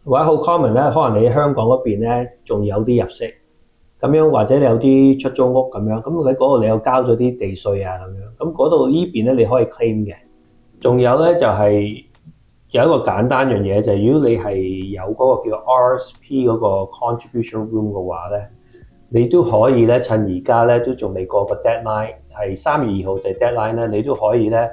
或者好 common 咧，可能你喺香港嗰邊咧仲有啲入息，咁樣或者你有啲出租屋咁樣，咁喺嗰度你又交咗啲地稅啊咁樣，咁嗰度呢邊咧你可以 claim 嘅。仲有咧就係、有一個簡單樣嘢就係、如果你係有嗰個叫 RSP 嗰個 contribution room 嘅話咧，你都可以咧趁而家咧都仲未過個 deadline，係3月2號就係 deadline 咧，你都可以咧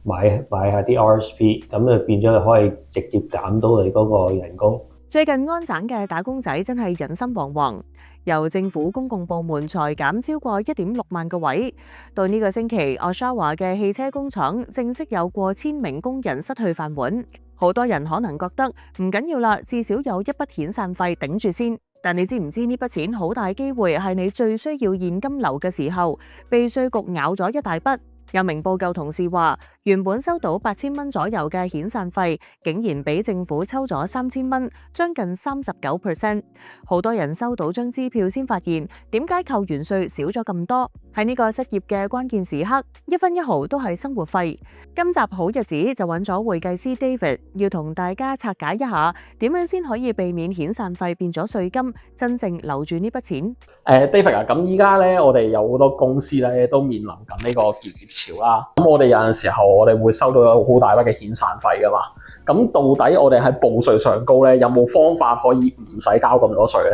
買下啲 RSP，咁就變咗可以直接減到你嗰個人工。最近安省嘅打工仔真係人心惶惶，由政府公共部門裁減超過1.6萬個位，到呢個星期，Oshawa 嘅汽車工廠正式有過千名工人失去飯碗。好多人可能覺得唔緊要啦，至少有一筆遣散費頂住先。但你知唔知呢筆錢好大機會係你最需要現金流嘅時候，被稅局咬咗一大筆。有明報舊同事話，原本收到8000蚊左右嘅遣散費，竟然俾政府抽咗3000蚊，將近39%。好多人收到張支票先發現，點解扣完稅少咗咁多？喺呢個失業嘅關鍵時刻，一分一毫都係生活費。今集好日子就揾咗會計師 David， 要同大家拆解一下，點樣先可以避免遣散費變咗稅金，真正留住呢筆錢。David 啊，咁依家咧，我哋有好多公司咧都面臨緊呢個結業潮啦。咁我哋有陣時候，我哋會收到有好大筆嘅遣散費噶嘛。咁到底我哋喺報稅上高咧，有冇方法可以唔使交咁多稅咧？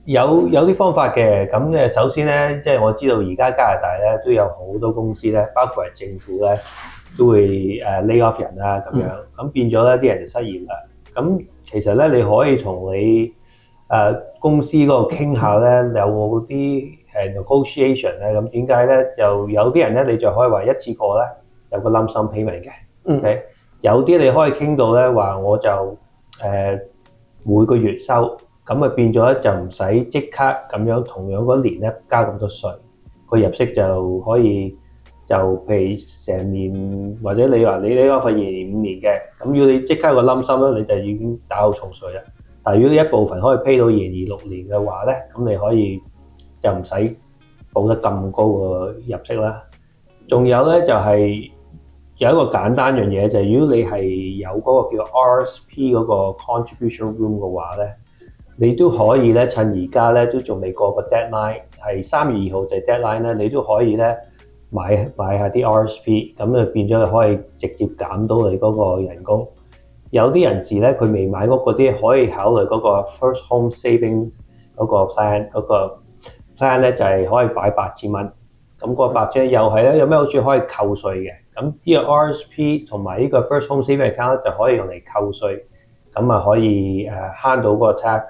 有啲方法嘅，咁咧首先咧，即係我知道而家加拿大咧都有好多公司咧，包括係政府咧，都會lay off 人啦咁樣，咁變咗咧啲人就失業啦。咁其實咧你可以同你公司嗰度傾下咧，有冇啲negotiation 咧？咁點解咧？就有啲人咧，你就可以話一次過咧有個lump sum payment嘅。Okay? 有啲你可以傾到咧話，我就每個月收。咁啊變咗就唔使即刻咁樣同樣嗰年咧交咁多稅，個入息就可以就譬如成年或者你話你呢個份2年5年嘅，咁如果你即刻個冧心咧，你就已經打好重稅啦。但係如果你一部分可以 pay 到2年6年嘅話咧，咁你可以就唔使報得咁高個入息啦。仲有咧就係、有一個簡單樣嘢就係、如果你係有嗰個叫 RSP 嗰個 contribution room 嘅話咧。你都可以咧，趁而家咧都仲未過個 deadline，係3月2號就係 deadline 咧，你都可以咧買下啲 RSP，咁就變咗可以直接減到你嗰個人工。有啲人士咧，佢未買屋嗰啲可以考慮嗰個 First Home Savings 嗰個 plan， 嗰個 plan 咧就係可以擺8000蚊。咁個8000又係咧有咩好處？可以扣稅嘅。咁呢個 RSP 同埋呢個 First Home Savings account 就可以用嚟扣稅，咁啊可以慳到個 tax。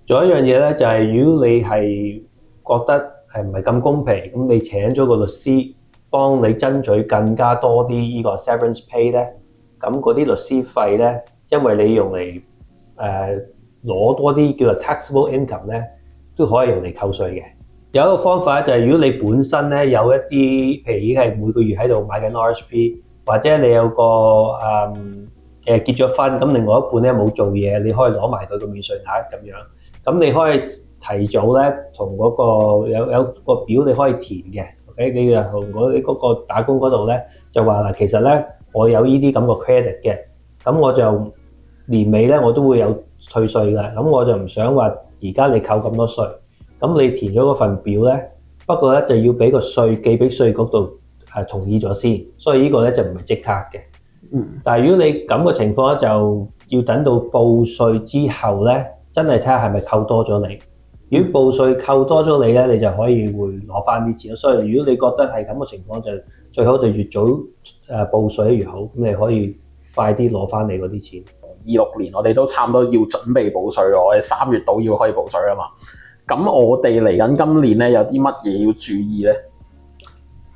仲有一樣嘢咧，就係如果你係覺得係唔係咁公平，咁你請咗個律師幫你爭取更加多啲呢個 severance pay 咧，咁嗰啲律師費咧，因為你用嚟攞多啲叫做 taxable income 咧，都可以用嚟扣稅嘅。有一個方法就係如果你本身咧有一啲，譬如已經係每個月喺度買緊 RSP， 或者你有個結咗婚，咁另外一半咧冇做嘢，你可以攞埋佢個免稅額咁樣。咁你可以提早咧，同嗰個有個表你可以填嘅 ，OK？ 你就同嗰個打工嗰度咧就話嗱，其實咧我有呢啲咁嘅 credit 嘅，咁我就年尾咧我都會有退稅㗎，咁我就唔想話而家你扣咁多稅，咁你填咗嗰份表咧，不過咧就要俾個稅寄俾稅局度同意咗先，所以呢個咧就唔係即刻嘅。但係如果你咁嘅情況咧，就要等到報稅之後咧。真係睇下係咪扣多咗你。如果報稅扣多咗你咧，你就可以會攞翻啲錢。所以如果你覺得係咁嘅情況，就最好就越早報稅越好。咁你可以快啲攞翻你嗰啲錢。26年我哋都差唔多要準備報稅咯，我哋3月度要可以報稅啊嘛。咁我哋嚟緊今年咧有啲乜嘢要注意咧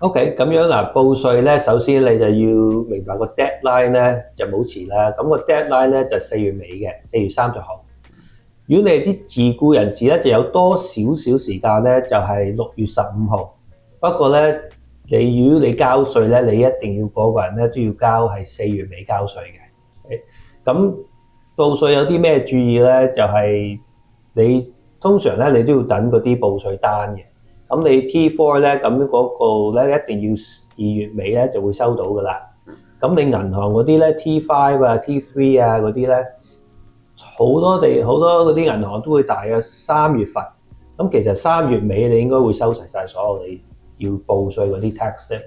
？OK， 咁樣嗱，報稅咧，首先你就要明白個 deadline 咧就冇遲啦。咁個 deadline 咧就4月尾嘅，4月30號。如果你係啲自僱人士咧，就有多少少時間咧，就係6月15號。不過咧，如果你交稅咧，你一定要個人咧都要交係4月尾交稅嘅。咁報稅有啲咩注意咧？就係你通常咧，你都要等嗰啲報稅單嘅。咁你 T4 咧，咁嗰個咧一定要2月尾咧就會收到噶啦。咁你銀行嗰啲咧 T5 啊、T3 啊嗰啲咧。好多嗰啲銀行都會大約3月份，咁其實3月尾你應該會收齊晒所有你要報稅嗰啲 tax 咧。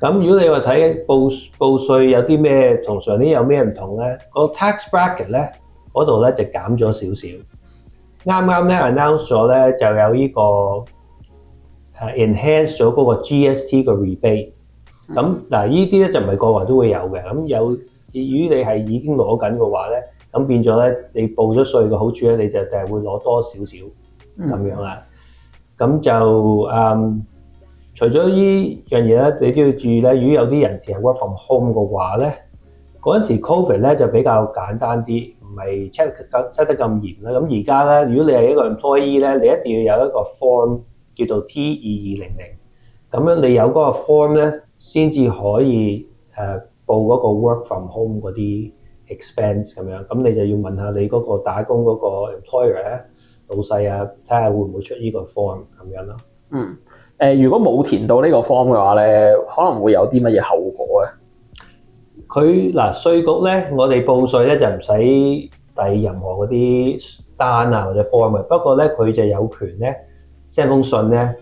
咁如果你話睇報稅有啲咩同上年有咩唔同咧，個 tax bracket 咧嗰度咧就減咗少少。啱啱咧 announce 咗咧就有呢個enhance 咗嗰個 GST 個 rebate。咁嗱，呢啲咧就唔係個個都會有嘅。咁如果你係已經攞緊嘅話咧，咁變咗咧你報咗稅嘅好處咧，你就係會攞多少少咁樣啦。咁就除咗呢樣嘢咧，你都要注意咧。如果有啲人士係 work from home 嘅話咧，嗰陣時 COVID 咧就比較簡單啲，唔係 check 得咁嚴啦。咁而家咧，如果你係一個 employee 咧，你一定要有一個 form 叫做 T2200，咁樣你有嗰個 form 咧，先至可以報嗰個 work from home 嗰啲 expense 咁樣。咁你就要問下你嗰個打工嗰個 employer 咧，老細啊，睇下會唔會出呢個 form 咁樣咯。如果冇填到呢個 form 嘅話咧，可能會有啲乜嘢後果咧？佢嗱稅局咧，我哋報稅咧就唔使遞任何嗰啲單啊或者 form 嘅，不過咧佢就有權咧 send 封信咧，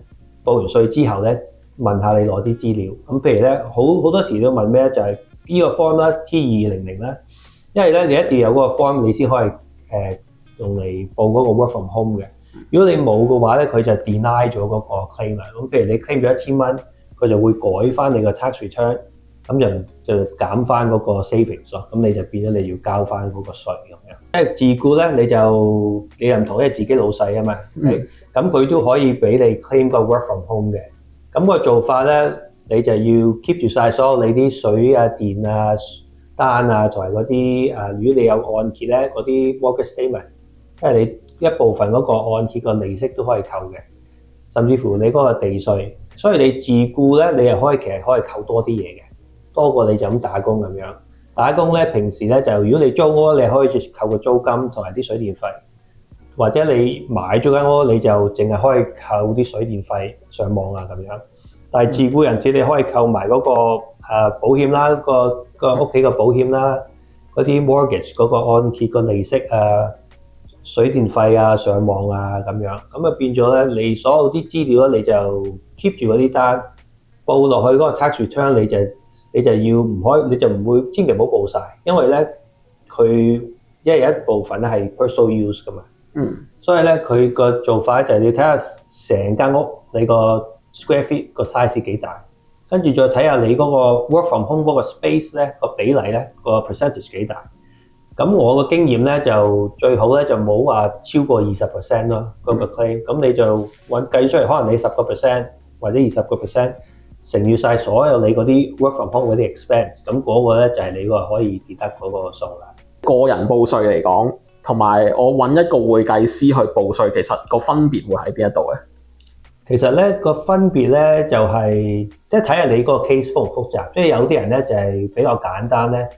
報完稅之後咧問下你攞啲資料。咁譬如咧好多時都問咩咧，就係呢個 form 啦 T2200啦，因為咧你一定要有嗰個 form 你先可以用嚟報嗰個 work from home 嘅。如果你冇嘅話咧，佢就 deny 咗嗰個 claim 啦。咁譬如你 claim 咗1000蚊，佢就會改翻你個 tax return， 咁就減翻嗰個 savings 咯。咁你就變咗你要交翻嗰個稅咁樣。因為自僱咧，你又唔同，因為自己老細啊嘛。咁佢都可以俾你 claim 個 work from home 嘅。咁個做法咧，你就要 keep 住晒所有你啲水啊、電啊、單啊，同埋嗰啲如果你有按揭咧，嗰啲 mortgage statement， 因為你一部分嗰個按揭個利息都可以扣嘅，甚至乎你嗰個地稅，所以你自僱咧，你又其實可以扣多啲嘢嘅，多過你就咁打工咁樣。打工咧，平時咧就如果你租屋，你可以扣個租金同埋啲水電費，或者你買咗間屋，你就淨係可以扣啲水電費、上網啊咁樣。但係自僱人士你可以扣埋嗰個保險啦，個屋企個保險啦，嗰啲 mortgage 嗰個按揭個利息啊。水電費啊、上網啊咁樣，咁啊變咗咧，你所有啲資料咧，你就 keep 住嗰啲單報落去嗰個 tax return， 你就要唔可以，你就唔會千祈唔好報晒，因為咧佢因為有一部分咧係 personal use 噶嘛，所以咧佢個做法就係你睇下成間屋你個 square feet 個 size 幾大，跟住再睇下你嗰個 work from home 嗰個 space 咧個比例咧個 percentage 幾大。咁我個經驗咧就最好咧就冇話超過20% 咯，嗰個 claim。咁你就計出嚟，可能你10% 或者20% 乘以晒所有你嗰啲 work from home 嗰啲 expense， 咁嗰個咧就係你個可以跌得嗰個數啦。個人報稅嚟講，同埋我揾一個會計師去報稅，其實個分別會喺邊一度咧？其實咧個分別咧就係即係睇下你嗰個 case 複唔複雜，即係有啲人咧就係比較簡單咧。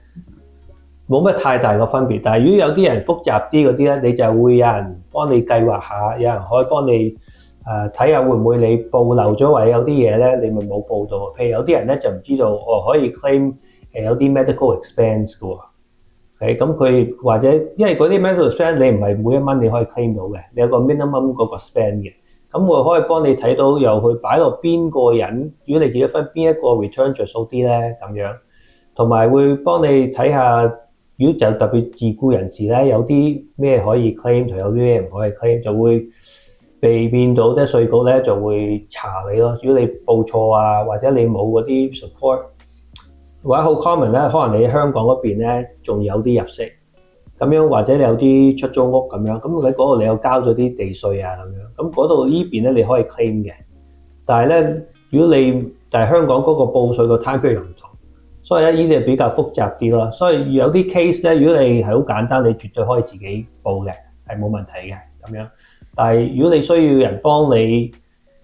冇乜太大個分別，但係如果有啲人複雜啲嗰啲咧，你就會有人幫你計劃下，有人可以幫你睇下會唔會你報漏咗，或者有啲嘢咧你咪冇報到。譬如有啲人咧就唔知道可以 claim 有啲 medical expense 嘅喎，咁佢或者因為嗰啲 medical expense 你唔係每一蚊你可以 claim 到嘅，你有個 minimum 嗰個 spend 嘅，咁我可以幫你睇到又去擺落邊個人，如果你結咗婚邊一個 return 着數啲咧咁樣，同埋會幫你睇下。如果就特別自僱人士咧，有啲咩可以 claim， 同有啲咩唔可以 claim， 就會避免到啲稅局咧就會查你咯。如果你報錯啊，或者你冇嗰啲 support， 或者好 common 咧，可能你喺香港嗰邊咧仲有啲入息，咁樣或者你有啲出租屋咁樣，咁喺嗰度你又交咗啲地稅啊咁樣，咁嗰度呢邊咧你可以 claim 嘅。但係咧，但係香港嗰個報稅個 time period 唔同。所以咧，呢啲係比較複雜啲咯。所以有啲 case 咧，如果你係好簡單，你絕對可以自己報嘅，係冇問題嘅咁樣。但係如果你需要人幫你，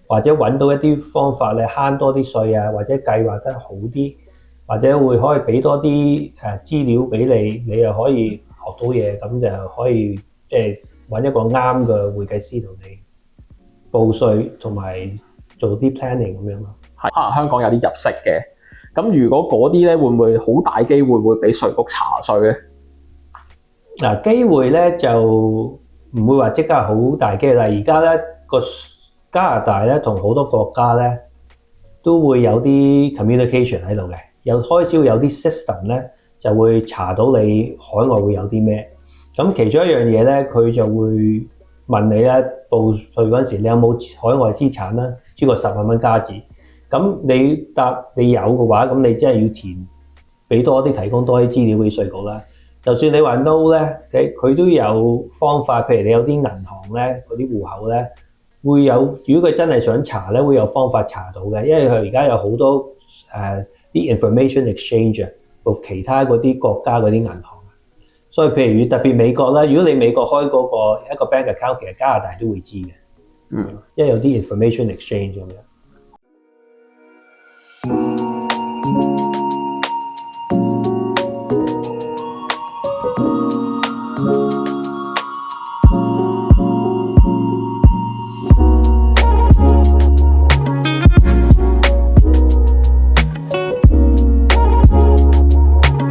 或者揾到一啲方法咧慳多啲稅啊，或者計劃得好啲，或者可以俾多啲資料俾你，你又可以學到嘢，咁就可以即係揾一個啱嘅會計師同你報稅，同埋做啲 planning 咁樣咯。係可能香港有啲入息嘅。咁如果嗰啲咧，會唔會好大機會會俾稅局查稅咧？嗱，機會咧就唔會話即刻好大機會啦。而家咧個加拿大咧同好多國家咧都會有啲 communication 喺度嘅，開始會有啲 system 咧就會查到你海外會有啲咩。咁其中一樣嘢咧，佢就會問你咧報稅嗰陣時，你有冇海外資產啦？超過10萬蚊加紙。咁你答你有嘅話，咁你真係要填俾多啲，提供多啲資料俾稅局啦。就算你話 no 咧，佢都有方法，譬如你有啲銀行咧嗰啲戶口咧，會有，如果佢真係想查咧，會有方法查到嘅，因為佢而家有好多啲 information exchange 同其他嗰啲國家嗰啲銀行。所以譬如特別美國啦，如果你美國開嗰個一個 bank account，其實加拿大都會知嘅，因為有啲 information exchange 咁樣。